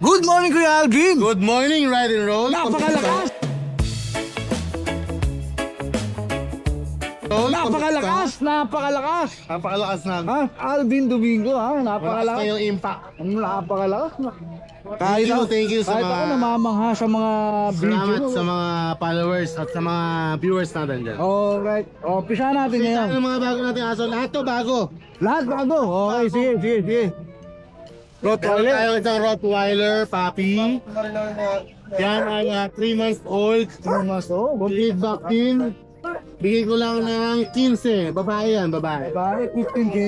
Good morning, Kuya Alvin! Good morning, Ride and Roll. Napakalakas! Napakalakas! Napakalakas! Napakalakas na. Ha? Alvin Domingo, ha? Malakas na Napakalakas. yung impact. Napakalakas. Thank you sa kahit mga... ako namamangha sa mga video Salamat mo. sa mga followers at sa mga viewers natin dyan. Alright. O, pisa natin ngayon. Ano mga bago natin aso? Lahat to bago. Lahat bago. Okay, sige. Meron Rottweiler. tayong isang Rottweiler, puppy. Yan ay 3 months old. Complete vaccine. Bigay ko lang ng 15. Babae yan, babae. Bakit 15K?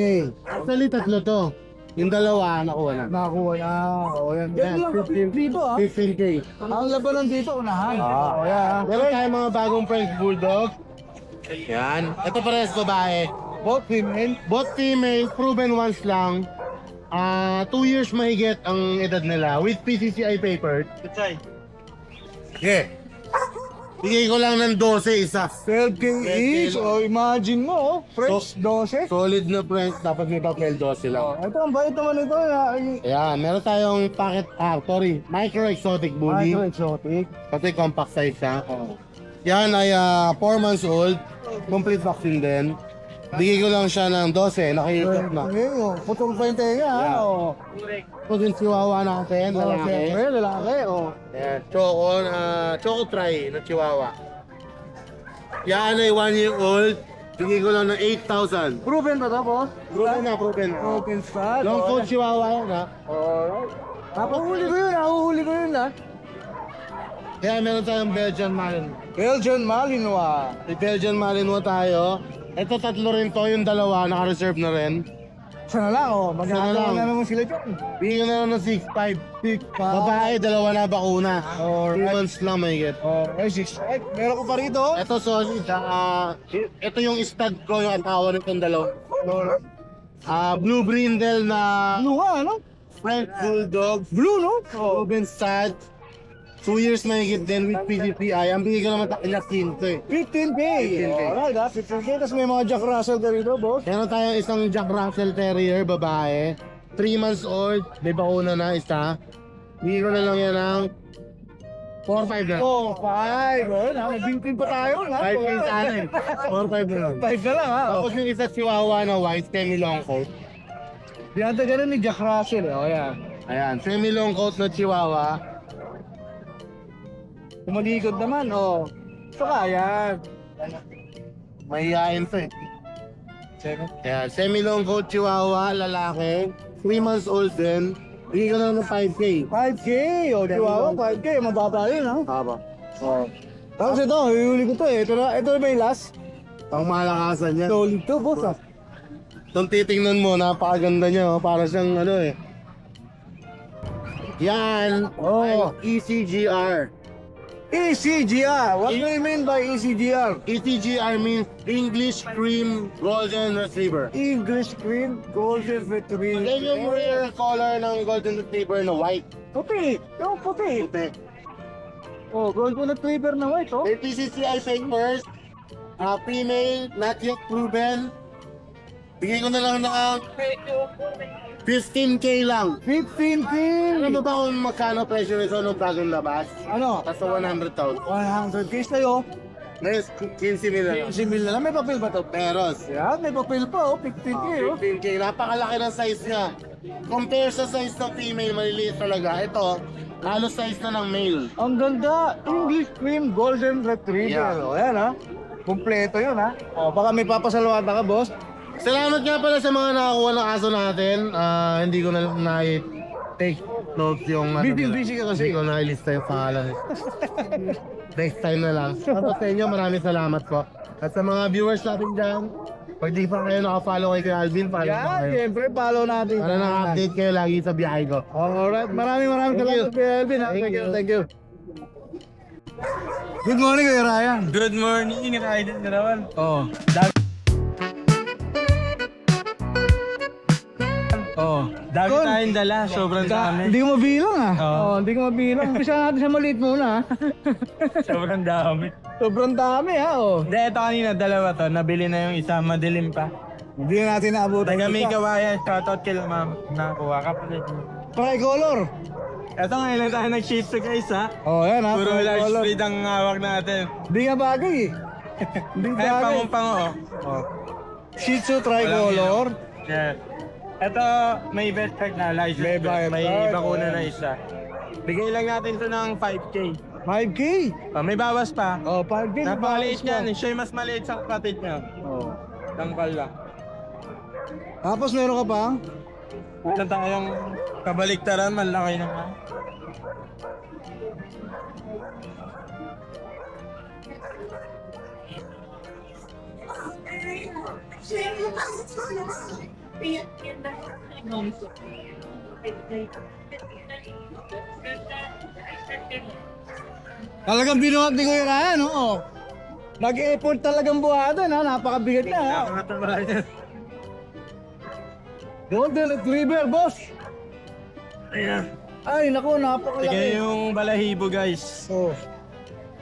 Actually, tatlo to. Yung dalawa, nakuha na. Nakakuha na. O, yan. Yan, Yan lang. 15. Dito, ha? 15K. Ang labanan dito, unahan. O, yan. Meron tayong mga bagong French Bulldog. Yan. Ito parehas babae. Both female. Both female, proven once lang. 2 years mahigit ang edad nila with PCCI paper. Yeah. Bigay ko lang ng 12 isa. 12K each. O, imagine mo, French, 12. Solid na French, dapat may papel 12 lang. Ito, ang bait naman ito. Ayan, meron tayong micro exotic bully. Micro exotic. Pati compact size siya. Yan ay 4 months old. Complete vaccine din. Bigay ko lang siya ng 12, nakikita na. Putol pa yung tenga, ha? Yeah. O. Ito din chihuahua natin, lalaki. Siyempre, lalaki, o. Ayan, choco try na chihuahua. Yan ay 1 year old. Bigay ko lang ng 8,000. Proven ba ito, boss? Proven na. Proven stud. Long coat chihuahua yan ha. Alright. Nahuhuli ko yun, ha? Kaya meron tayong Belgian Malinois. Belgian Malinois. May Belgian Malinois tayo. Ito tatlo rin to, yung dalawa, naka-reserve na rin. Sana lang, o. Sana Magkakaroon lang. na naman sila dyan. Bigay ko na lang ng 6,500. Babae, dalawa na bakuna. 2 months lang may get. Okay, 6'5". Meron ko pa rito. Ito solid. Ito yung stud ko, yung antawa nitong dalawa. Blue brindle na Ano nga, ano? French Bulldog. Blue, no? Proven stud. 2 years may get din with PCPI. Ang bigay ko naman takila 15 eh. 15K. 15K. Alright, ha? 15K. Tapos may mga Jack Russell ka rito, boss. Meron tayong isang Jack Russell Terrier, babae. 3 months old, may bakuna na isa. Bigay ko na lang yan ng 4-5 na. Oh, 5. Ayun, ha? May 15 pa tayo, ha? 5 yung sa akin. 4-5 na lang. 5 na lang, ha? Tapos yung isa chihuahua na white, semi-long coat. Binata ganun ni Jack Russell, eh. O, yan. Ayan, semi-long coat na chihuahua. Tumalikod naman, oh. Saka, yan. Mahihayin to eh. Ayan, semi-long coat chihuahua, lalaki. 3 months old din. Bigay ko na lang ng 5K. 5K, o, Chihuahua, 5K. Mababa yun, ha? Haba. Oh. Tapos ito, hihuli ko to, eh. Ito na ba yung last? Pang malakasan yan. Solid to, boss, ha? Itong titingnan mo, napakaganda niya. Oh. Para siyang ano eh. Yan. Oh. Ay, ECGR. ECGR. What do you mean by ECGR? ECGR means English Cream Golden Retriever. English Cream Golden Retriever. Yan yung rare color ng Golden Retriever na white. Puti. Yung puti. Puti. Oh, Golden Retriever na white, oh. May PCCI papers. Female, not yet proven. Bigay ko na lang ng 15K lang. 15K. Alam mo ba kung magkano presyo nito nung bagong labas? Ano? Nasa 100,000. 100K sa'yo. Ngayon, 15 mil na lang. 15 mil na lang. May papel ba to? Peros. Yan, may papel pa, oh. 15K, oh. 15K. Napakalaki ng size niya. Compare sa size ng female, maliliit talaga. Ito, halos size na ng male. Ang ganda. English Cream Golden Retriever. Yeah. Oh, yan, ha? Kompleto yun, ha? Oh, baka may papasalawatan ka, boss. Salamat nga pala sa mga nakakuha ng aso natin. Hindi ko na take notes yung Busy ka kasi. Hindi ko na ilista yung pangalan. Next time na lang. Tapos sa inyo, maraming salamat po. At sa mga viewers natin dyan, pag di pa kayo nakafollow kay Kuya Alvin, follow Yan, na kayo. siyempre, follow natin. Para naka-update kayo lagi sa biyahe ko. Alright, maraming Thank salamat you. Kuya Elvin, ha? Thank you. Thank you. Good morning, Kuya Ryan. Good morning, Raiden na naman. Oh, Dami Kon. tayong dala, sobrang dami. Hindi ko mabilang, ha? Oo. Oh, hindi ko mabilang. Umpisa natin sa maliit muna, ha? Sobrang dami. Sobrang dami, ha? Oh. Hindi, ito kanina, dalawa to. Nabili na yung isa, madilim pa. Hindi na natin naabutan. Taga may kawayan, shoutout kila ma'am. Nakuha ka pala. Tricolor. Ito ngayon lang tayo nag-shih tzu guys ha. Oh, yan ha. Puro large Tricolor. breed ang hawak natin. Hindi nga bagay eh. Hindi Ay, bagay. pango-pango oh. Oh. Shih Tzu tricolor. Yeah. Ito, may vet card na license. May vet May card, bakuna oh. na isa. Bigay lang natin to ng 5K. 5K. May bawas pa. Oh, 5K. Napakaliit yan. Siya yung mas maliit sa kapatid niya. Oh. Tangkal lang. Tapos meron ka pa? Ito tayong kabaliktaran, malaki naman. Talagang binuhat ni Kuya Ryan, oo. Nag-effort talagang buhatan ha, napakabigat na ha. Nakakatawa niya. Golden Retriever, boss. Ayan. Ay, naku, Sige napakalaki. yung balahibo guys. Oh.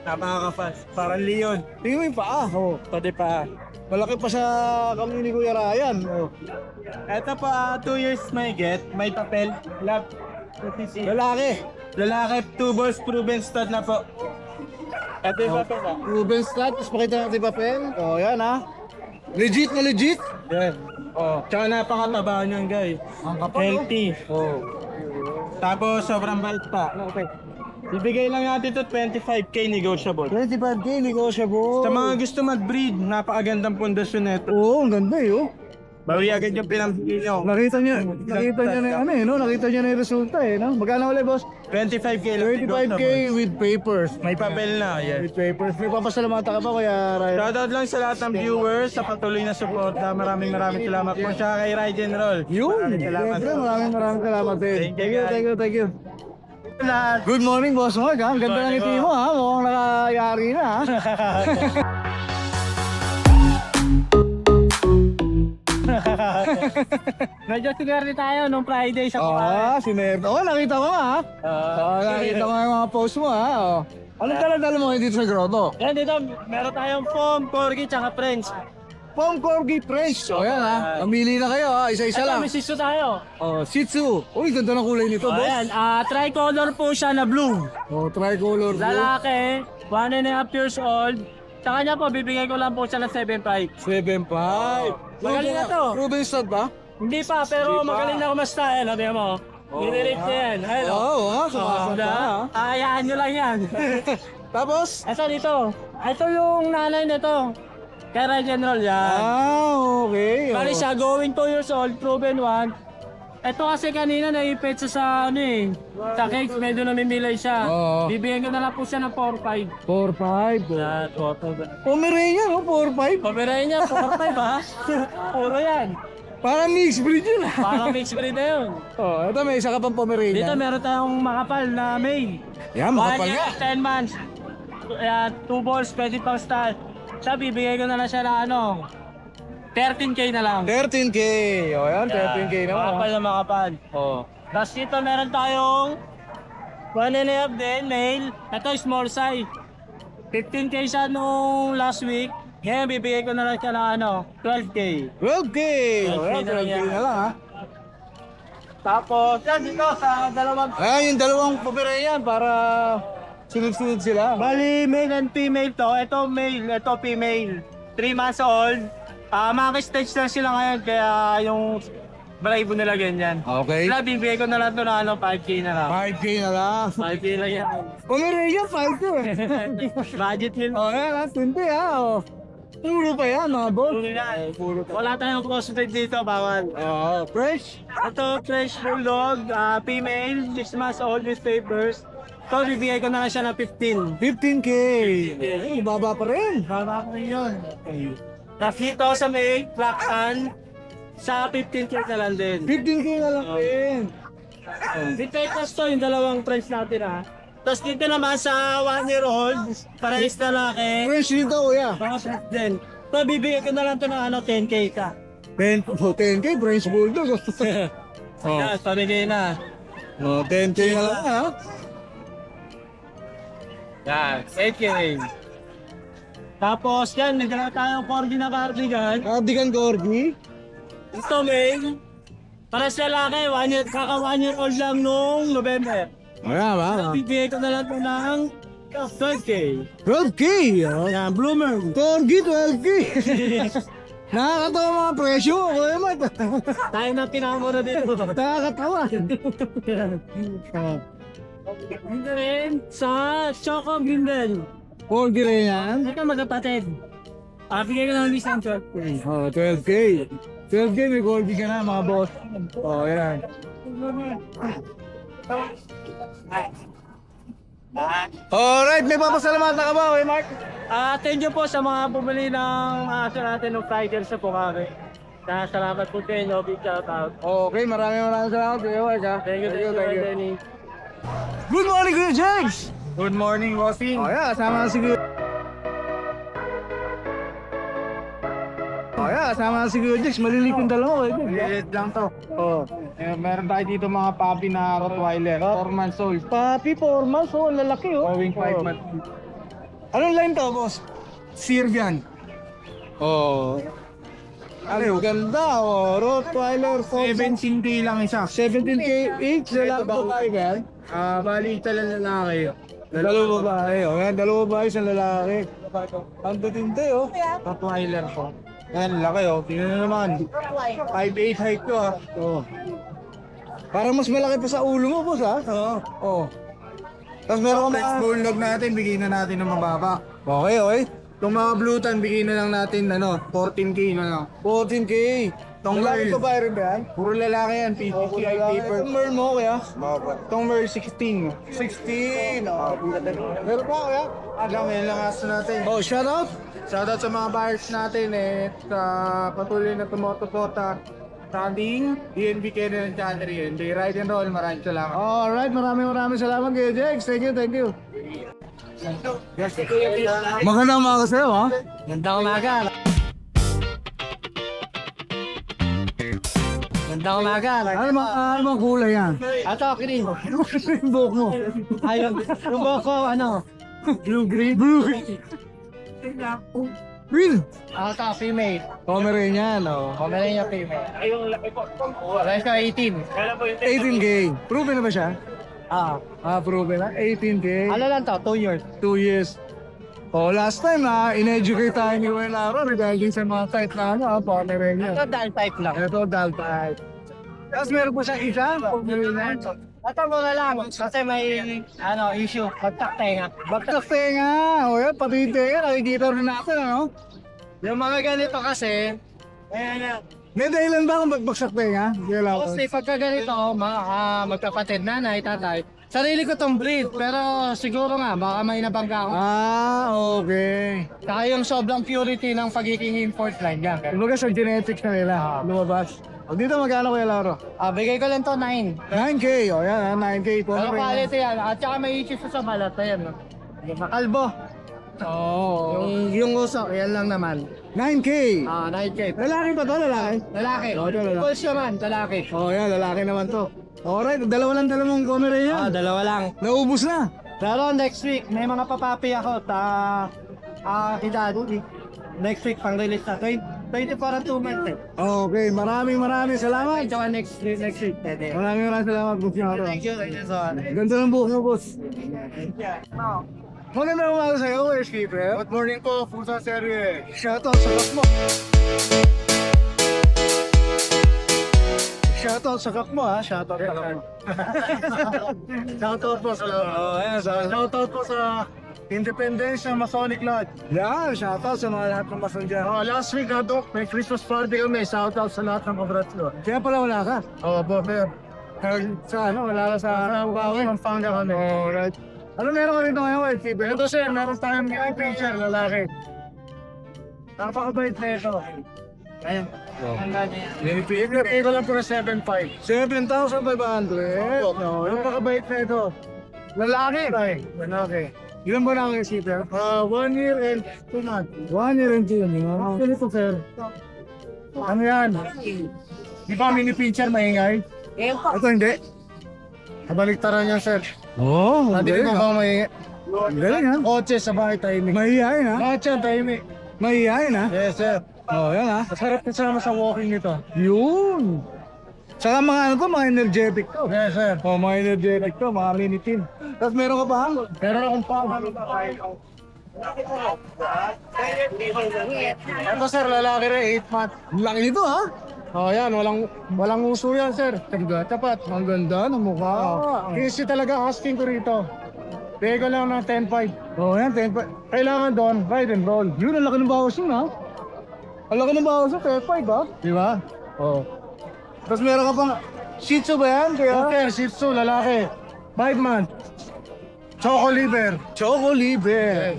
Napakafast. Parang leon. Tingnan mo yung paa. Oh. Pati pa. Malaki pa sa kami ni Kuya Ryan. Oh. Ito pa, 2 years may get. May papel. Lab. Lalaki. Lalaki, 2 balls proven stud na po. Ito yung papel ha. Ruben Stat, tapos pakita natin yung papel. Oh, yan ha. Legit na legit. Yan. Oh. Tsaka napakataba niyan guys. Ang kapal, Healthy. Oh. Tapos sobrang bait pa. Okay. Ibigay lang natin to 25K negotiable. 25K, negotiable. Sa mga gusto mag-breed, napakagandang pundasyon nito. Oo, ang ganda eh, oh. Bawi agad yung pinambigay nyo. Nakita niya na yung ano eh, no? Nakita niya na yung resulta eh, no? Magkano ulit, boss? 25K lang. 25K with papers. May papel na, yes. With papers. May papasalamatan ka pa, Kuya Ryan. Shoutout lang sa lahat ng viewers sa patuloy na suporta. Maraming salamat po siya kay Ride and Roll. Yun! Maraming salamat. Siyempre, maraming salamat din. Thank you, guys. Thank you. Good morning, Boss Mark, ha? Ang ganda ng ngiti mo, ha? Mukhang nakayari na, ha? Medyo sigari tayo nung Friday sa Si Mer. Oh, nakita ko, ha? Nakita ko yung mga post mo, ha? Oh. Anong dala-dala mo ngayon dito sa grotto? Yan dito, meron tayong foam, corgi, tsaka French. Pom Corgi French. O yan, ha? Mamili na kayo, ha? Isa-isa lang. May siso tayo. Oh, Shih Tzu. Uy, ganda ng kulay nito, boss. Ayan, tricolor po siya na blue. Oh, tricolor blue. Lalaki, 1.5 years old. Sa kanya po, bibigay ko lang po siya ng 7.5. 7.5. Magaling na to. Ruben Stud ba? Hindi pa, pero magaling na kumasta. Ayan, sabi mo. Nirelate niya yan. Ayun, Oo, ha? Sumasad pa, ha? Hayaan nyo lang yan. Tapos? Ito dito. Ito yung nanay nito. Kaya General yan. Okay. Bali siya, going 2 years old, proven 1. Ito kasi kanina naipet siya sa ano eh. Sa cakes, medyo namimilay siya. Oo. Bibigyan ko na lang po siya ng 4.5. 4.5. Yan, Pomeranian, no? 4.5. Pabirahin niya, 4.5 ha? Puro yan. Parang mixed breed yun, ha? Parang mixed breed na yun. Oh, ito may isa ka pang Pomeranian. Dito meron tayong makapal na male. Yan, 1 makapal year, nga. 10 months. 2 balls, pwede pang start. Siya, bibigay ko na lang siya na ano, 13K na lang. 13K. O yan, 13K naman. Makapal na makapal. Oh. Tapos dito meron tayong 1.5 din, male. Ito small size. 15K siya nung last week. Ngayon bibigay ko na lang siya ng ano, 12K. 12K. O yan, 12K na lang, ha? Tapos yan dito sa dalawang. Ayan, yung dalawang Pomeranian para sunod-sunod sila. Bali, male and female to. Ito male, ito female. 3 months old. Maki-stage na sila ngayon kaya yung balahibo nila ganyan. Okay. Sila bibigay ko na lang to na ano, 5K na lang. 5K na lang. 5K lang yan. Pomeranian, 5K. Budget yun. O yan, ha? 20, ha? O. Puro pa yan, mga boss. Wala tayong crossbreed dito, bawal. Oh, fresh. Ito, French Bulldog, female, 6 months old with papers. Ito, bibigay ko na lang siya ng 15. 15K. Eh, baba pa rin. Baba ko yun. Tapos dito sa may Claxon, sa 15K na lang din. 15K na lang din. With papers to, yung dalawang French natin ha. Tapos dito naman sa 1 year old, parehas na laki, Fresh dito, kuya. mga French din. Ito, bibigay ko na lang to ng ano, 10K ka. 10K, French Bulldog. Yes, pamigay na. 10K na lang, ha? Yan, 8K. Tapos yan, nagdala tayong corgi na cardigan. Cardigan Corgi. Ito, May. Para sa lalaki, kaka 1 year old lang nung November. Ayan ba? Bibigay ko na lang ito ng 12K. 12K! Oh. Yan, bloomer. Corgi, 12K! Nakakatawa mga presyo. Kuya Mart. Tayo na pinamura dito. Nakakatawa. Hindi rin sa Choco Gimbal. Corgi rin yan. Ito magkapatid. Bigay ko lang ng isang 12K. Oh, 12K. 12K may Corgi ka na mga boss. Oh, yan. Alright, may papasalamatan ka ba, Kuya Mark? Thank you po sa mga bumili ng aso natin ng Friday sa Pukari. Salamat po sa inyo, big shout out. Okay, maraming salamat, Kuya Mark. Ha? Thank you, Denny. Good morning, Kuya James! Good morning, Bossing. Oh, yeah, sama na si Kuya. Oh, yeah, sama na si Kuya James. Maliliit yung dalawa, Kuya James. Lilit lang to. Oh. Meron tayo dito mga puppy na Rottweiler. 4 months old. Papi, 4 months, oh, lalaki, oh. Going 5 Oh. months. Anong line to, boss? Sirvian. Oh. Ano, ganda, oh. Rottweiler, 17K lang isa. 17K each, lalaki babae ba? Bali, ito lang lalaki. Dalawa babae, oh. Yan, dalawa babae, isang lalaki. Ang datinte, oh. Rottweiler ko. Yan, laki oh. Tingnan na naman. 5'8" height ko ah. Oh. Parang mas malaki pa sa ulo mo, boss, ha? Oo. Oh. Tapos meron ka Next mga... bulldog natin, bigyan na natin ng mababa. Okay, okay. Itong mga blutan, bigyan na lang natin 14K na lang. 14K. Itong Lalaki Merl, ka ba rin ba yan? puro lalaki yan, PCCI paper. Itong Merl mo, kuya? Itong Merl 16. 16. Oh. Meron pa, kuya? Yan lang aso natin. Oh, shout out. Shoutout sa mga buyers natin sa patuloy na tumotopota sa ating DNB Kennel and Chattery. And they ride and roll. Maraming salamat. Alright, maraming salamat kayo, Jex. Thank you, thank you. Magandang umaga sa'yo, ha? Gandang umaga. Gandang umaga. Ano bang kulay yan? Ato, kidding. Yung buhok mo. Ayun, yung buhok ko, Blue-green? Blue-green. Green. Ato, female. Pomeranian, oh. Pomeranian female. Ayun, laki po. Price ko 18. 18K. Proven na ba siya? Ah, Proven na. 18K. ano lang to, 2 years. 2 years. Oh, last time in-educate tayo ni Kuya Laro regarding sa mga type na Pomeranian. Ito, dahil type lang. Ito, Dal type. Tapos meron po siyang isa, Pomeranian. Ito muna lang, kasi may issue, magtaktenga. Bagtak tenga. O yan, pati yung tenga, nakikita rin natin, ano? Yung mga ganito kasi, May dahilan ba kung bagbagsak tenga? Kuya Laro? kasi pagka ganito, magkapatid, nanay, tatay, sarili ko tong breed, pero siguro nga, baka may nabangga ako. Okay. Saka yung sobrang purity ng pagiging import line, yan. Kumbaga sa genetics na nila, lumabas. O dito magkano Kuya Laro? Bigay ko lang to 9. 9K, o yan, 9K. Pero Pomeranian. quality yan, at saka may issues sa balat na yan. No? Yung makalbo. Oo. Yung uso, yan lang naman. 9K. 9K. Lalaki pa to, lalaki? Lalaki. Oh, ito lalaki. Pulse naman, lalaki. Oh, yan, lalaki naman to. Alright, dalawa lang mong Pomeranian. Dalawa lang. Naubos na. Pero next week, may mga papapi ako edad. Next week, pang-release na. 24 at 2 months eh. Okay, maraming salamat. Ito next week. Pwede. Maraming salamat, Boss Yaro. Thank you so much. Ganda ng buhok mo, boss. Magandang umaga sa'yo, Kuya Skipper. Good morning po, Fusa Serye. Shoutout sa kak mo. Shoutout sa kak mo, ha? Shoutout sa kak mo. Shoutout po sa Shoutout po sa Independence Masonic Lodge. Yan, shoutout sa mga lahat ng mason dyan. Last week Dok, may Christmas party kami. Shoutout sa lahat ng kabratso. Kaya pala wala ka. Po, sir. Sa wala ka sa Bawi, Pampanga kami. Alright. Ano meron ka rito ngayon, Kuya Skipper? Ito sir, meron tayong new picture, lalaki. Napakabait na ito. Ayan. Bigay ko lang po na 7.5. 7,500. No, Napakabait na ito. lalaki. Lalaki. Ilan ba na Kuya Skipper? 1 year and 2 months. 1 year and 2 years. Ito sir. Ano yan? Di ba mini pincher maingay? Ito hindi. Kabaliktaran niya sir. Oo, Hindi ko ba maingay? Galing ha? Kotse sa bahay tahimik. Mahihayin ha? Lahat yan tahimik. Mahihayin ha? Yes sir. Oh, yan ha? Masarap kasama sa walking nito. Yun! Saka mga ano to, mga energetic to. Yes, sir. Oh, mga energetic to, mga linitin. Tapos meron ka pa? Meron akong pang. Ito sir, lalaki rin, 8 months. Ang laki nito ha? Oh, yan, walang uso yan, sir. Tapat. Ang ganda ng mukha. Easy talaga asking ko rito. Bigay ko lang ng 10.5. Oh, yan, 10 pa. Kailangan doon, ride and roll. Yun, ang laki ng bawas yun ha? Ang laki ng bawas yun, 10.5 ha? Di ba? Oh. Tapos meron ka pang, Shih Tzu ba yan? Kaya? Okay, Shih Tzu, lalaki. 5 months. Choco liver. Choco liver.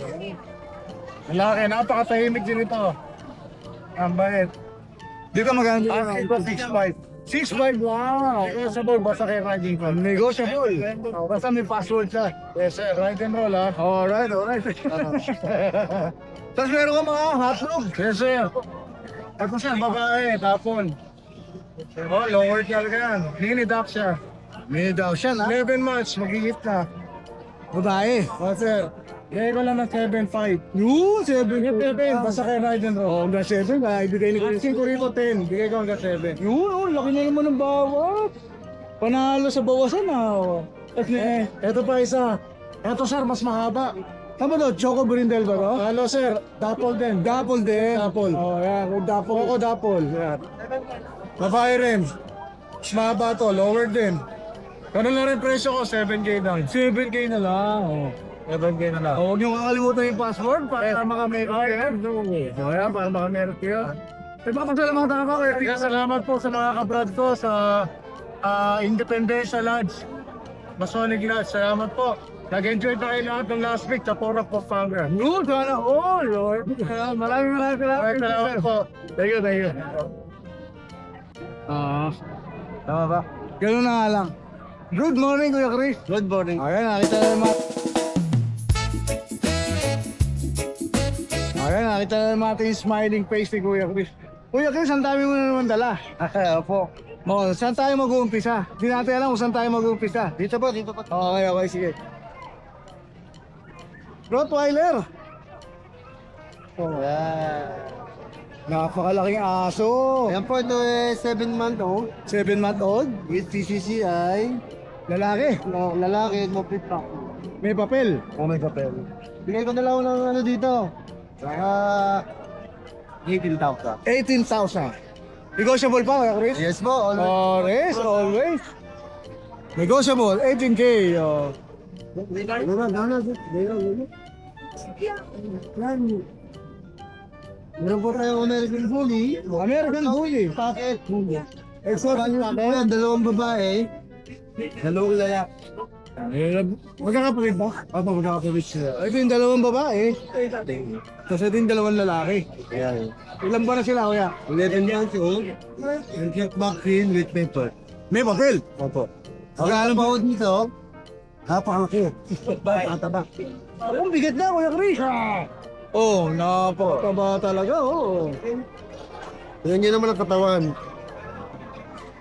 Lalaki, napakatahimik din ito. Ang bait. Di ka maganda. Asking ko 6.5. 6.5, wow. Negotiable, basta kay riding ko. Negotiable. Basta may password siya. Yes, sir. Ride and roll, ha? Alright. Tapos meron ka mga hotdog. Yes, sir. Ako siya, babae, tapon. Oh, lower talaga yan. Mini duck siya. May daw siya na. 11 months, mag-iit na. Babae. Oh, sir. Bigay ko lang ng 7.5. Yun, 7. 7, basta kay ride and roll. Oh, hanggang 7 ka. Ibigay ni Asking ko rito 10, bigay ko hanggang 7. Yun, oh, laki na naman ng bawat. Panalo sa bawasan ah. Eto pa isa. Eto sir, mas mahaba. Tama to, Choco Brindle ba to? Ano sir, double din. Dapol din. Dapol. Oh, yan. Dapol. Coco double. Yan. Babae rin. Mas mahaba to, lower din. Ganun na rin presyo ko, 7K lang. 7K na lang. Oh. 7K na lang. Huwag niyo kakalimutan yung password para makameron kayo. So yan, para makameron kayo. Papasalamatan ako kay Kaya salamat po sa mga kabrad ko sa Independence Lodge. Masonic Lodge, salamat po. Nag-enjoy tayo lahat ng last week sa Port of Pampanga. Yun, sana all, Lord. Maraming Salamat po. Thank you. Tama ba? Ganun na nga lang. Good morning, Kuya Chris. Good morning. Ayan, nakita na naman. Nakita na naman natin yung smiling face ni Kuya Chris. Kuya Chris, ang dami mo na naman dala. Opo. Saan tayo mag-uumpisa? Hindi natin alam kung saan tayo mag-uumpisa. Dito po. Okay, sige. Rottweiler. Napakalaking aso. Ayan po, ito 7-month-old. 7-month-old. With PCCI. Lalaki. Lalaki, mopit pa. May papel. May papel. Bigay ko na lang ng ano dito. 18,000. 18,000. Negotiable pa, Kuya Chris? Yes po, always. Always. Negotiable, 18K. Oh. Meron po tayong American Bully. American Bully. Packet. Exotic Ayan, dalawang babae. Dalawang lalaki. Magkakapatid ba? Opo, magkakapabit sila. Ito yung dalawang babae. Tapos ito yung dalawang lalaki. Ayan. Ilan ba na sila, Kuya? 11 months old. And get vaccine with paper. May papel. Opo. Magkano pa ako dito? Napakalaki. Tataba. Ang bigat na, Kuya Chris. Oh, napakataba talaga, oh. Yan yun naman ang katawan.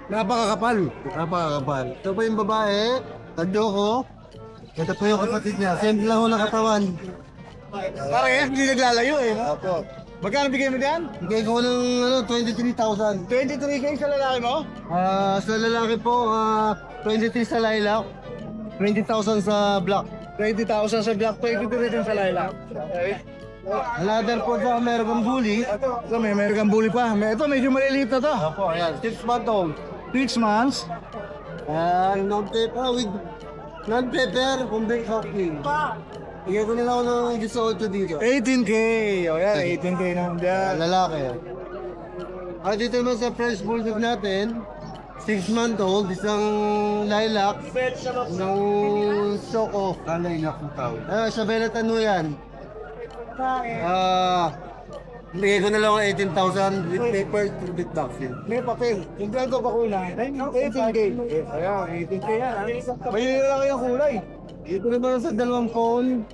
Napakakapal. Napakakapal. Ito po yung babae. Tadyo ko. Ito po yung kapatid niya. Same lang ho ng katawan. Parang hindi naglalayo eh. Opo. Magkano bigay mo diyan? Bigay ko ng 23,000. 23K sa lalaki mo? Sa lalaki po, 23 sa lilac. 20,000 sa black. 20,000 sa black, 23 din sa lilac. Okay. Another po sa American Bully. Ito, may American Bully pa. Ito, medyo maliliit na to. Opo, ayan. 6 month old. 6 months. Non-paper with non-paper, kumbing coffee. Bigay ko nila ako ng 18 dito. 18K. O yan, 18K na dyan. Lalaki. Dito naman sa French Bulldog natin, 6 month old, isang lilac, ng Soko. Lilac ng tawag. Sa Benetano yan. Bigay ko na lang ng 18,000 with paper to with vaccine. May papel. Yung ganito pa kulay. 18K. Ayan, 18K yan. May lalaki yung kulay. Dito naman sa dalawang phone,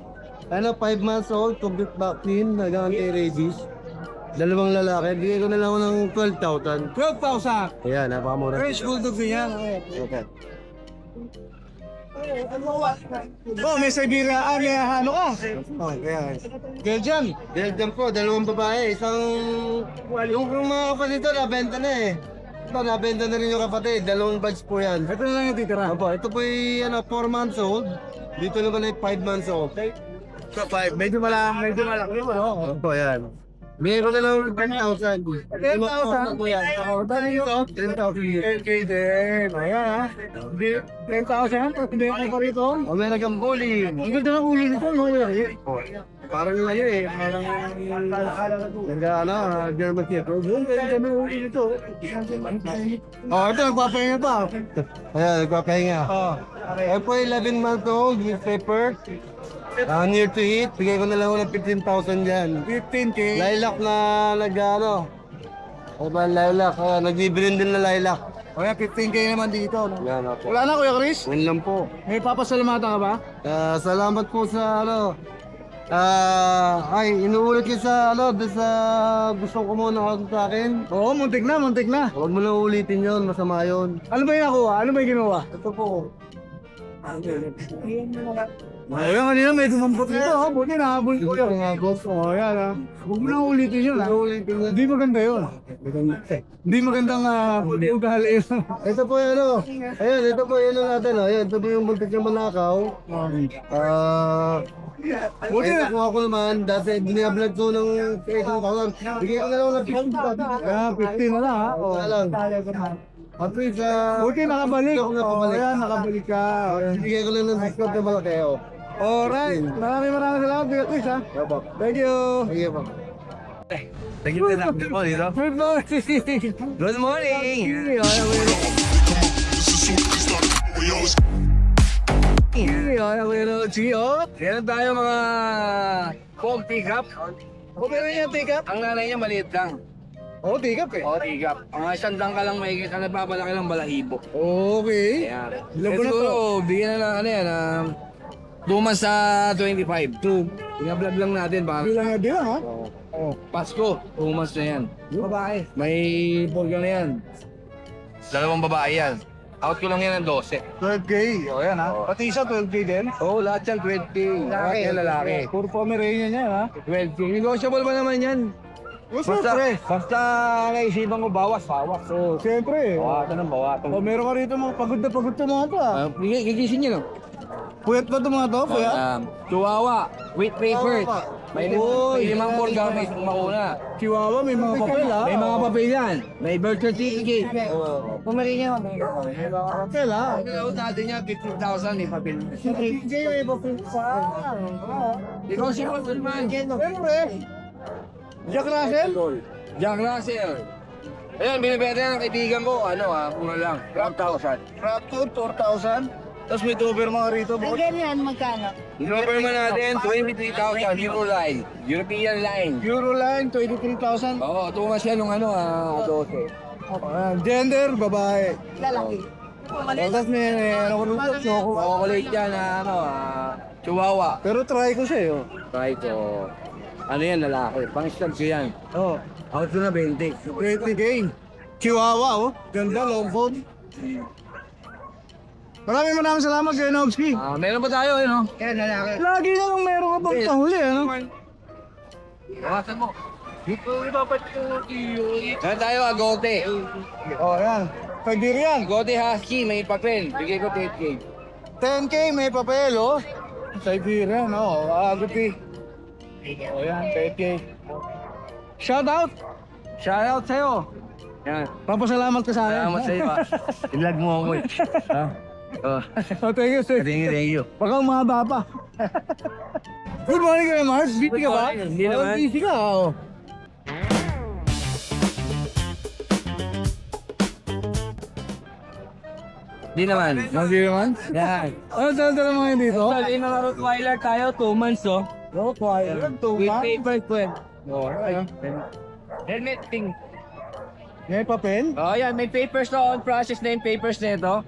5 months old, complete vaccine, nag-anti-rabies. Dalawang lalaki, bigay ko na lang ng 12,000. 12,000. Ayan, napakamura. French Bulldog din yan. Okay. Oh, may Siberia. May ano ka? Okay. Belgian. Belgium po, dalawang babae, isang... Yung mga kapatid ito, nabenta na eh. Ito, nabenta na rin yung kapatid. 2 bags po yan. Ito na lang yung titira. Opo, ito po yung 4 months old. Dito naman ay 5 months old. So, 5. Medyo malaki mo, no? Opo, yan. Meron na lang 10,000. 10,000? po yan. Oo, dali yun. 10,000. 10K din. Ayan, ha? 10,000? Tapos hindi ako pa rito. O, meron kang bully. Ang ganda ng uli nito, no? Parang yung ano eh. Parang ano, German Theater. Ang ganda ng uli nito. Oh, ito, nagpapahinga pa. Ayan, nagpapahinga. Oh. Ayan po 11 months old, newspaper. Near to eat, bigay ko na lang ng 15,000 dyan. 15K. Lilac na nag-ano. O ba, lilac. Nagbibilin din na lilac. O yan, 15K naman dito. No? Yan ako. Wala na, Kuya Chris? Yan lang po. May papasalamatan ka ba? Salamat po sa ano. Inuulit ko sa ano, doon sa gusto ko muna ako sa akin. Oo, muntik na, muntik na. Huwag mo na ulitin yun, masama yun. Ano ba yung nakuha? Ano ba yung ginawa? Ito po. Ayan, kanina may dumampot nito, ha? Buti nahabol ko yun. O, yan, ha? Huwag mo na ulitin yun, ha? Hindi maganda yun. Hindi magandang ugali yun. Ito po yung ano. Ayun, ito po yung ano natin. Ayun, ito po yung buntis ng manakaw. Buti na. Kung ako naman, dati binablog ko ng 8,000. Bigay ko na lang ng 15,000. Kaya 15 na lang, ha? O, Wala lang. At least, buti nakabalik. Ako nga O, pabalik. yan, nakabalik ka. bigay ko lang ng discount na malaki. Alright. Maraming salamat, Kuya Chris, ha? Thank you. Sige po. Thank you po dito. Good morning. Good morning! Meron tayo mga Fog Teacup. O, pero yung take up? Ang nanay niya maliit lang. O, take up eh. O, teacup. Mga sandang ka lang may ka nagpapalaki ng balahibo. Okay. Ayan. Ilan Eh, po na to? siguro, bigyan na lang ano yan. 2 months sa 25. Pinablog lang natin baka. Bilang nga din, ha? Oh, Pasko, 2 months na yan. Babae. May polga na yan. 2 babae yan. Out ko lang yan ng 12. 12K. O, yan, ha? Pati isa, 12K din. Oo, lahat yan 20. Lahat yan lalaki. Puro Pomeranian yan, ha? 12K. Negotiable ba naman yan? Siyempre. Basta naisipan ko bawas. So, siyempre. Bawasan ng bawasan. O, meron ka rito mga pagod na pagod sa mga to, ha? Gigising nyo, no? Puyat ba ito mga to, kuya? Chihuahua, with papers. May limang polga, may mauna. Chihuahua, may mga papel, ha? May mga papel yan. May birth certificate. Pomeranian. May mga papel, ha? Ang natin niya, 15,000 may papel. DJ, may papel pa. Negotiable pa naman. Siyempre. Jack Russell? Jack Russell. Ayun, binibenta ng kaibigan ko, mura lang, 12,000. Raptor, 4,000. Tapos may dober mga rito, boss. Ganyan, magkano? Number man natin, 23,000 Euro line. European line. Euroline, 23,000. Oo, tumas yan nung 12. Gender, babae. Lalaki. Tapos may ano ko rito, choco. Chocolate yan Chihuahua. Pero try ko siya, yun. Try ko. Ano yan, lalaki. Pang-stud ko yan. Oh, Out ko na 20. 20K. Chihuahua, oh. Ganda, long coat. Maraming salamat, Kuya Nogski. Meron pa tayo, Yan, lalaki. Lagi na lang meron ka pang pahuli, ano? Bawasan mo. Meron tayo, agote. Oh, yan. Pwede yan. Agote husky, may papel. Bigay ko 10K. 10K, may papel, oh. Siberian, oh. Agati. Oh, yan, 10K. Shout out. Shout out sa'yo. Yan. Papasalamat ka sa akin. Salamat sa'yo. I-vlog mo ako eh. Ha? Oh. Oh, thank you, sir. Thank you. Baka umaba pa. Good morning, Kuya Mars. Busy ka ba? Hindi naman. Oh, busy ka, oh. Di naman. Hindi naman. Yan. Ano dala mo ngayon dito? In mga Rottweiler tayo, 2 months, oh. Oh, quiet. With papers, well. Alright. Helmet thing. May papel? Oh, yan. May papers na on process na yung papers na ito.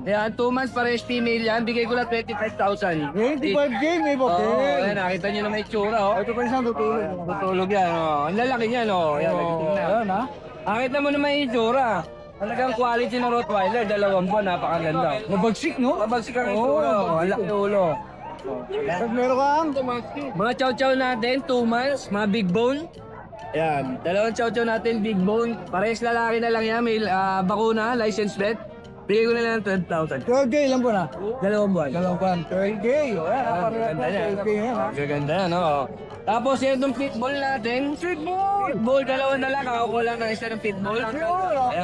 Yan, 2 months para female yan. Bigay ko lang 25,000. 25K, may papel. Oh, yan. Nakita nyo na may tsura, oh. Ito pa isang tutulog. Tutulog yan, oh. Ang lalaki niyan, oh. Yan, nagtitingnan. Ayan, ha? Nakita mo naman yung tsura. Talagang quality ng Rottweiler, 2 buwan, napakaganda. Mabagsik, no? Mabagsik ang itsura, oh. Ang laki ng ulo. Tapos meron kang? Mga chow-chow natin, 2 months, mga big bone. Ayan, dalawang chow chow natin, big bone. Parehas lalaki na lang yan, may bakuna, license plate. Bigay ko na lang 12,000. 12K lang po na. Dalawang buwan. 12K. O yan, Ganda yan. 12K yan ha. Gaganda yan, no? Tapos yung itong pitbull natin. Pitbull, dalawa na lang. Kakakuha lang ng isa ng pitbull. Ayan,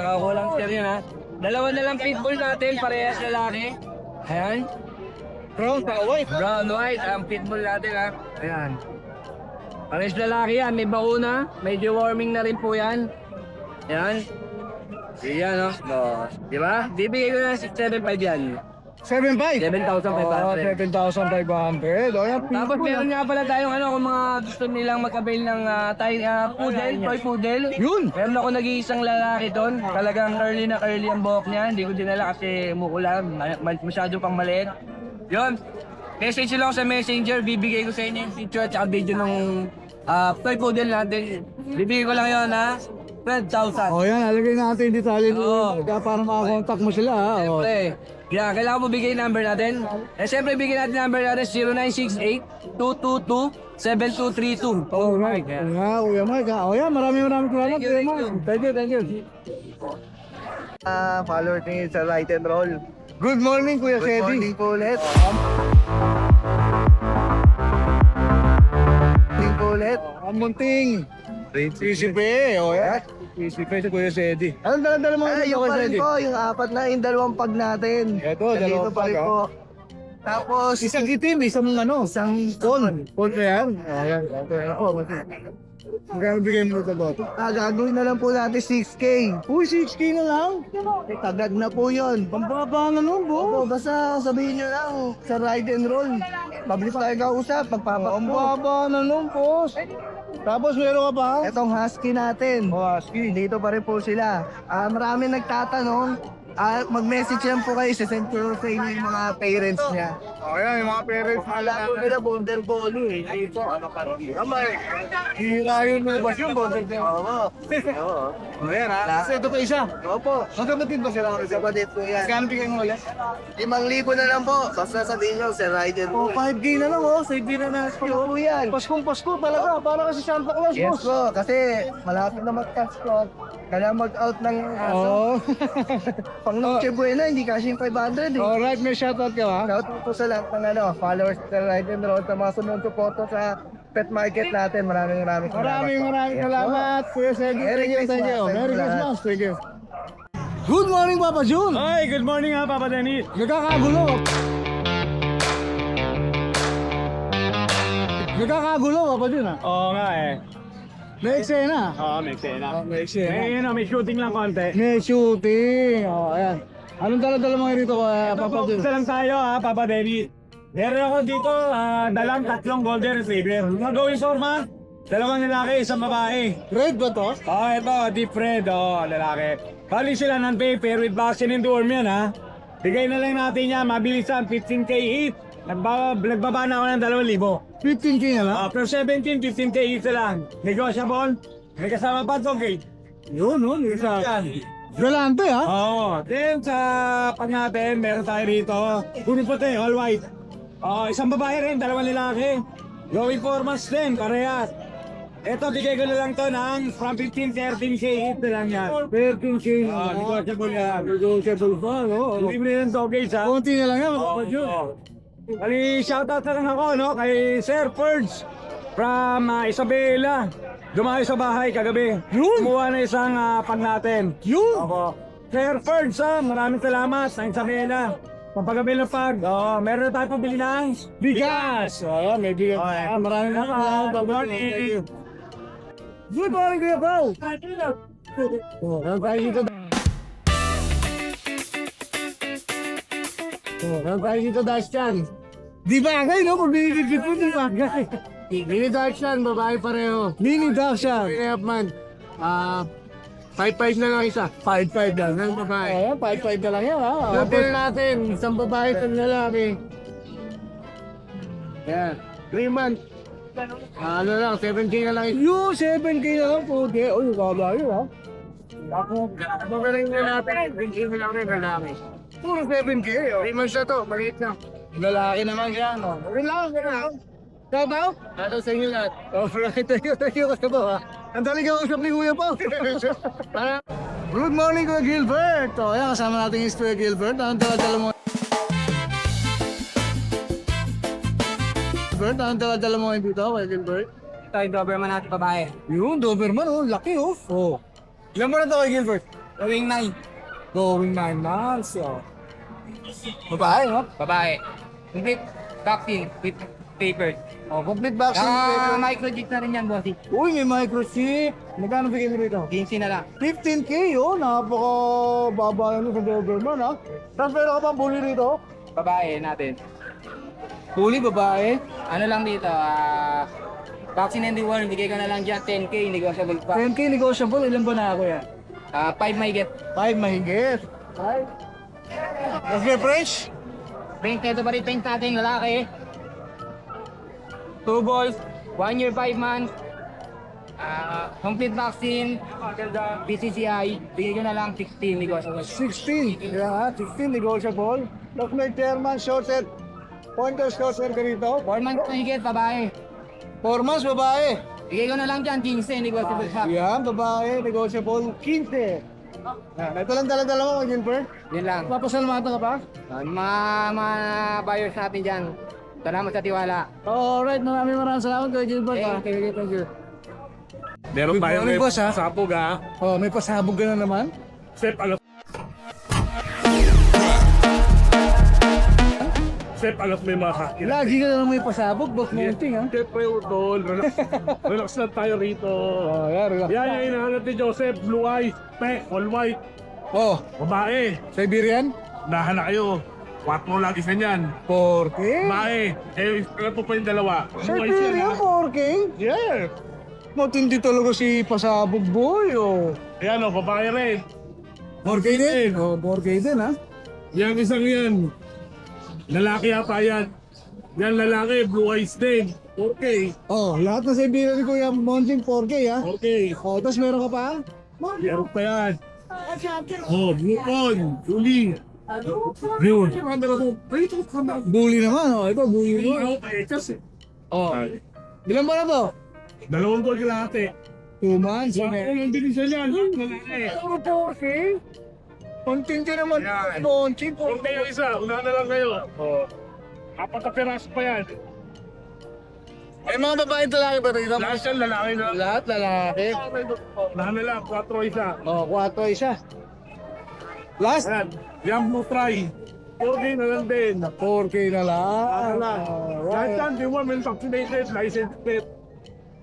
kakakuha lang siya rin, ha? Dalawa na lang pitbull natin, parehas lalaki. Ayan. Brown pa white. Brown, white, ang pitbull natin, ha? Ayan. Parehas lalaki yan, may bakuna. Medyo warming na rin po yan. Ayan. Yan, no? No. Di ba? Bibigay ko na 675 yan. 7.5. 7,500. 7,500. O yan, Tapos meron nga pala tayong ano, kung mga gusto nilang mag-avail ng poodle, toy poodle. Yun. Meron ako nag-iisang lalaki doon. Talagang early na early ang buhok niya. Hindi ko dinala kasi umuulan. Masyado pang maliit. Yun. Message lang ako sa messenger. Bibigay ko sa inyo yung picture at saka video ng toy poodle natin. Bibigay ko lang yun ha. 12,000. O yan, alagay natin yung detalye Oo. doon. Para makakontakt mo sila ha. O. Siyempre. Yeah, kailangan mo bigay yung number natin. Siyempre, bigyan natin yung number natin 0968-222-7232. Alright. Nga, Kuya Mike ha. O yan, maraming salamat. Thank you, Kuya thank Mike. Thank you. Follower ni sa Right and Roll. Good morning, Kuya Good Sedi. morning po ulit. Morning po ulit. Ang munting. PCP. O yan. PCP si Kuya Sedi. Anong dala-dala mo Ay, dito, yung Kuya pa rin Sedi? po, yung apat na, yung dalawang pag natin. Ito, Nandito dalawang pa rin pag, po. Tapos, Isang itim, isang ano. isang Pon. Pon na yan. Ayan. Ako. Magkano bigay mo ito ba? gagawin na lang po natin 6K. Uy, 6K na lang. Tagad na po yun. Pambaba na nun, Opo, bo. basta sabihin nyo lang sa Ride and Roll. Public tayo kausap, Ang magpapakbo. baba na nun, boss. Tapos meron ka pa? Etong husky natin. Oh, husky. Dito pa rin po sila. Marami nagtatanong. Mag-message lang po kayo. Send ko sa inyo yung mga parents niya. O yan, yung mga parents Alam ko nila Bonder Bolo eh. Dito, ano pa rin. hira yun mo ba yung bonded niya? Oo. O yan ha. Kasi ito pa isa. Opo. Magkabatid ba sila? Kapatid ko yan. Magkano bigay mo ulit? 5,000 na lang po. Basta sabihin nyo sa Ride and Oh, Roll. 5K na lang oh. Save din na na. Ano po yan? Paskong Pasko talaga. Para kasi Santa Claus, Yes boss. po. Kasi malapit na mag-cash ko. Kailangan mag-out ng aso. Oo. Pang Noche Buena, hindi kasi yung 500 eh. Alright, may shoutout ka ba? Shout out po sa lahat ng followers sa Ride and Roll, sa mga sunod suporto sa pet market natin. Maraming salamat. Maraming Yes, salamat. Kuya Sedi, Merry thank you. Christmas. Merry Christmas. Thank you. Good morning, Papa Jun. Hi, good morning ha, Papa Denny. Nagkakagulo. Nagkakagulo, Papa Jun ha. Oo nga eh. May eksena. Oo, may eksena. May eksena. May shooting lang konti. May shooting. O, ayan. Anong dala-dala mo rito, Papa Jun? Isa lang tayo ha, Papa Denny. Meron ako dito, dalang 3 golden retriever. Mga going forma, 2 lalaki, 1 babae. Red ba to? Ito, deep red, lalaki. Bali sila ng paper with vaccine and dorm yan ha. Bigay na lang natin yan, mabilisan, 15K each. Nagbaba na ako ng 2,000. 15K na lang? After 17, 15K each lang. Negotiable, may kasama pa ito, okay? Yun, isa. Yan. Galante ha? Oo. Then sa pag natin, meron tayo rito. Puro puti, all white. 1 babae rin, 2 lalaki. Going 4 months din, parehas. Ito, bigay ko na lang to ng from 15, 13K each na lang yan. 13K na lang. Negotiable yan. Negotiable pa, no? Libre ng doggies ha. Konti na lang yan, Papa Jun. Bali, shoutout na lang ako, no, kay Sir Ferds from Isabela. Dumayo sa bahay kagabi. Yun? Kumuha na isang pag natin. Yun? Ako. Sir Ferds, maraming salamat sa Isabela. Pampagabi ng pag. Meron na tayo pabili ng Bigas! Oo, may bigas. Maraming salamat, Papa Jun. Thank you. Good morning, Kuya Pao! Meron tayo dito. Meron tayo dito, Dashchan. Di bagay, no? Kung binigit mo, di bagay. Mini Dachshund, babae pareho. Mini Dachshund. Man. 5'5 na lang isa. 5'5 lang. Ang babae. Oo, 5'5 na lang yan, ha? Hotel natin, isang babae, isang lalaki. Yan. 3 months. Ano lang, 7K na lang. Yung 7K na lang po. Uy, baba yun, ha? Ako galing na natin. 7K na lang rin, lalaki. Puro 7K, oh. 3 months na to, maliit na. Lalaki naman siya, no? Okay lang, okay lang. Shout out? Shout out sa inyo lahat. Alright, thank you kasi ba, ha? Ang dali ka usap ni Kuya Pao. Good morning, Kuya Gilbert. O, ayan, kasama natin yung Kuya Gilbert. Ang dala-dala mo. Ang dala mo yung dito, Kuya Gilbert. Ito yung Doberman natin babae. Yung Doberman, oh, laki, oh. Oh. Ilan mo na ito, Kuya Gilbert? Gawing 9. Going 9 months, oh. Babae, no? Babae. Complete vaccine with paper. Oh, complete vaccine. Microchip na rin yan, bossy. Uy, may microchip. Magkano bigay mo rito? 15 na lang. 15K, oh. Napaka-baba na sa Doberman, ha? Tapos meron ka bang bully rito? Babae natin. Bully, babae. Ano lang dito, vaccine and reward, bigay ko na lang dyan 10K, negotiable pa. 10K negotiable. Ilan ba na ako yan? 5 may get. 5 mahigit. 5. Mas may French? Paint ito pa rin paint natin, lalaki. 2 balls, 1 year 5 months. Complete vaccine, BCCI, bigay ko na lang 16 negotiable. 16. Yeah, 16 negotiable. Tapos may chairman, short set. Pointer short set ka rito. 4 months may get, babae. 4 months, babae. Bigay ko na lang dyan 15 negotiable pa. Yan, babae, negotiable 15. Yan, ito lang dala-dala mo, Gilbert. Yun lang. Papasalamatan ka pa? Mga buyers natin dyan, salamat sa tiwala. Alright, maraming salamat kay Gilbert. Thank you. Meron Good tayong morning, boss, ha? sabog ha. Oh, may pasabog ka na naman. Step alas. Step alas may mga hakin. Lagi ka na lang may pasabog, boss Monting, ha? Siyempre, Utol. Relax lang tayo rito. Oh, yan, relax. Yan yung hinahanap ni Joseph. Blue eyes, pek, all white. Oh, Babae. Siberian? Dahan na kayo. 4 lang isa niyan. 4K? Babae. Eh, ano po pa yung dalawa? Blue eyes yan, Siberian, ha? 4K? Yeah. Matindi talaga si pasabog, boy, oh. Ayan o, babae rin. 4K din? Oh, 4K din, ha? Yan isang yan. Lalaki yata yan. Yan lalaki, blue eyes din. Okay. Oh, lahat na Siberian ni Kuya Monting 4K, ha? Okay. Oh, tapos meron ka pa? Meron pa yan. Oh, move on. Julie. Yun. Bully naman, oh. Ito, bully mo. Okay, kasi. Oh. Ilan ba na to? 2 buwan ka lahat eh. 2 months. Ang bilis na yan. Lalaki. Puro 4K? Kontindi naman. Yan. Monting 4K. Kung kayo isa, unahan na lang kayo. Oh. 4 na piraso pa yan. May mga babae lalaki ba rito? Lahat yan, lalaki na. Lahat lalaki. Unahan na lang, 4 isa. Oh, 4 isa. Last? Ayan. Yan mo try. 4K na lang din. 4K na lang. Lahat yan, di mo, may vaccinated, license plate.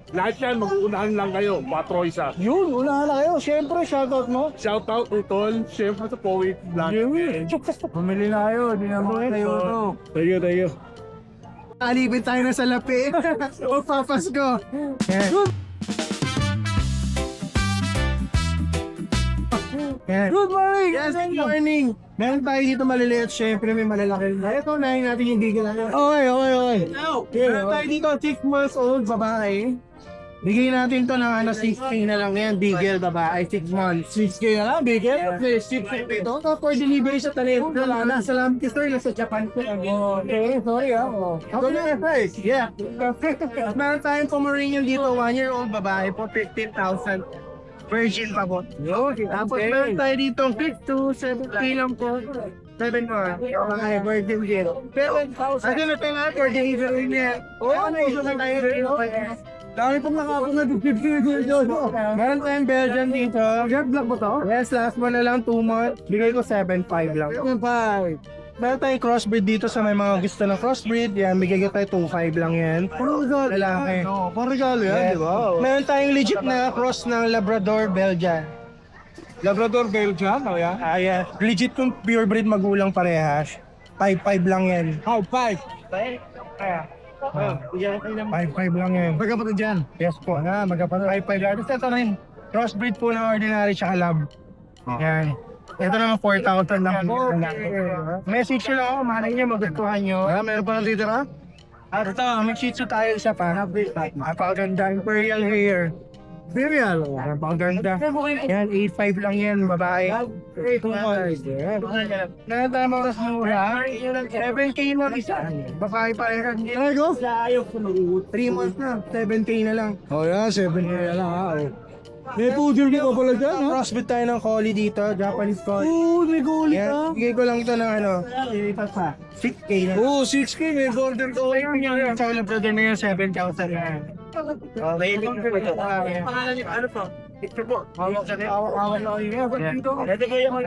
Lahat yan, mag-uunahan lang kayo. 4 isa. Yun, unahan na kayo. Siyempre, shoutout mo. Shout out Utol, chef sa Poet Vlog. Pumili na kayo. Di na mo kayo ito. Tayo. Alipin tayo na sa lapi. O papasko. Good morning! Yes, good morning. Meron tayo dito maliliit, syempre may malalaki. Ito, nahin natin yung bigil na. Okay. Meron tayo dito, 6 months old babae. Bigay natin to ng 6K na lang yan, bigel babae, 6 months. 6K na lang, bigel. Okay, 6K dito. For delivery sa Talento, nasa Lampi Store, nasa Japan ko. Okay, sorry ha. Yeah. Meron tayong Pomeranian dito, 1-year-old babae po, 15,000. Virgin pa po. Tapos meron tayo dito, 6 to 7K lang po. 7 more. Mga virgin din. Pero, ano na tayo nga for delivery niya? Ano isa na tayo dito? Dami pong nakapunod ng 50 doon. Meron tayong Belgian dito. Jet black ba to? Yes, last one na lang, 2 months. Bigay ko 7.5 lang. 5. Meron tayong crossbreed dito sa may mga gusto ng crossbreed. Yan, bigay ko tayo 2.5 lang yan. Puro regalo. Lalaki. Puro regalo yan, Yes. di ba? Meron tayong legit na cross ng Labrador Belgian. Labrador Belgian, o yan? Yeah. Legit kung pure breed magulang parehas. 5.5 lang yan. How? 5. 5.5 lang yan. Magkapatid dyan. Yes po. Magkapatid. 5.5 lang. Tapos ito rin. Crossbreed po ng ordinary tsaka lab. Yan. Ito naman 4,000 lang. Message nyo lang ako. Malay nyo, magustuhan nyo. Meron pa natitira? At ito, may shih tzu tayo isa pa. Napakaganda. Imperial hair. Baby, ano? Ang ganda. Yan, 8.5 lang yan, babae. 8.5. Meron tayo mga mas mura. 7K lang isa. Babae pa rin. Ay, go. 3 months na, 7K na lang. Oh, yeah, 7K na lang, ha? Oh. May poodle ka pala dyan, ha? Crossbreed tayo ng collie dito, Japanese collie. Oh, may goalie Yan, ka. bigay ko lang ito ng ano, 6K na. Oh, 6K, may golden goalie. Sa ulang brother na yun, 7,000 na. Okay, ano po? Ito po. Awak na kayo. Ito ko yung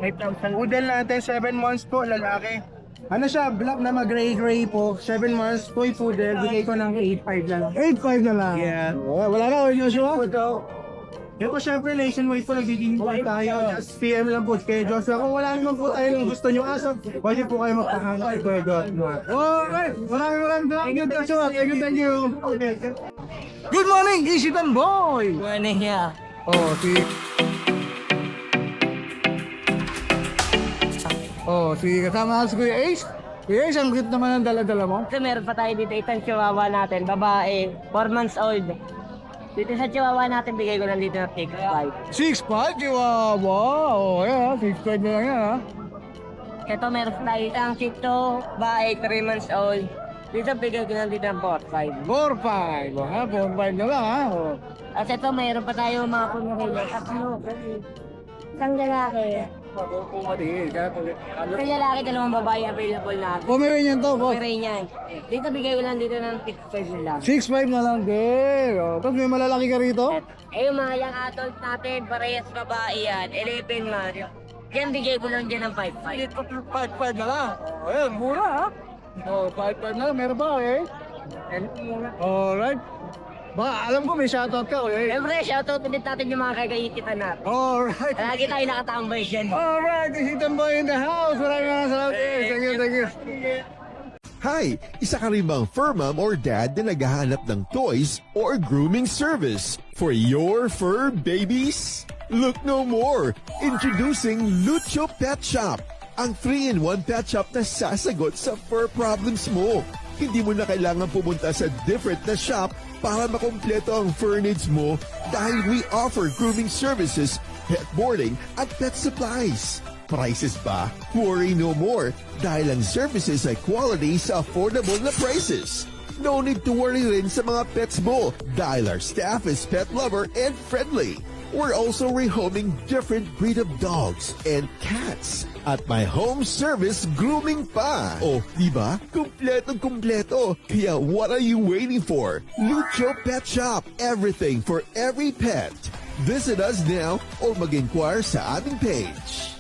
5,000. Udal natin, 7 months po, lalaki. Ano siya, black na mag-gray-gray po. 7 months, toy poodle. Bigay ko ng 8.5 lang. 8.5 na lang. Yeah. Oh, wala na, Joshua. Yan po syempre, nationwide po nagiging tayo. Just PM lang po kay Joshua. Kung wala naman po tayo ng gusto nyo aso, pwede po kayo magpakakay po. Okay, maraming thank you, Joshua. Thank you. Good morning, Isitan Boy. Morning niya. Oh, si kasama si Kuya Ace. Kuya Ace, ang cute naman ang dala-dala mo. Ito meron pa tayo dito isang chihuahua natin, babae, 4 months old. Dito sa chihuahua natin, bigay ko lang dito ng 6.5. 6'5", Chihuahua. Oh, yeah, 6'5 na lang yan, ha? Ito meron pa tayo isang chito, babae, 3 months old. Dito bigay ko lang dito ng 4.5. 4'5", ha? 4'5 na lang, ha? Oh. At ito meron pa tayo mga pumirilo. Tatlo. Isang lalaki. Isang lalaki, dalawang babae available natin. Pomeranian to, boss. Pomeranian. Dito bigay ko lang dito ng 6.5 lang. 6'5 na lang din. Oh. Tapos may malalaki ka rito? Yung mga young adult natin, parehas babae yan, 11 months. Yan bigay ko lang dyan ng 5.5. 5'5 na lang. Oh, ayan, mura, ha? Oh, 5'5 na lang. Meron ba, eh? Alright. Ba, alam ko may shoutout ka, eh. Siyempre, shoutout ulit natin yung mga kagayitan natin. Alright. Lagi tayo nakatambay dyan. Alright, Isitan Boy in the house. Maraming salamat. Thank you, thank you. Hi! Isa ka rin bang fur mom or dad na naghahanap ng toys or grooming service for your fur babies? Look no more! Introducing Lucho Pet Shop, ang 3-in-1 pet shop na sasagot sa fur problems mo. Hindi mo na kailangan pumunta sa different na shop para makumpleto ang fur needs mo dahil we offer grooming services, pet boarding at pet supplies. Prices ba? Worry no more dahil ang services ay quality sa affordable na prices. No need to worry rin sa mga pets mo dahil our staff is pet lover and friendly. We're also rehoming different breed of dogs and cats at my home service grooming pa. Oh, di ba? Kumpletong-kumpleto. Kaya what are you waiting for? Lucho Pet Shop. Everything for every pet. Visit us now or mag-inquire sa aming page.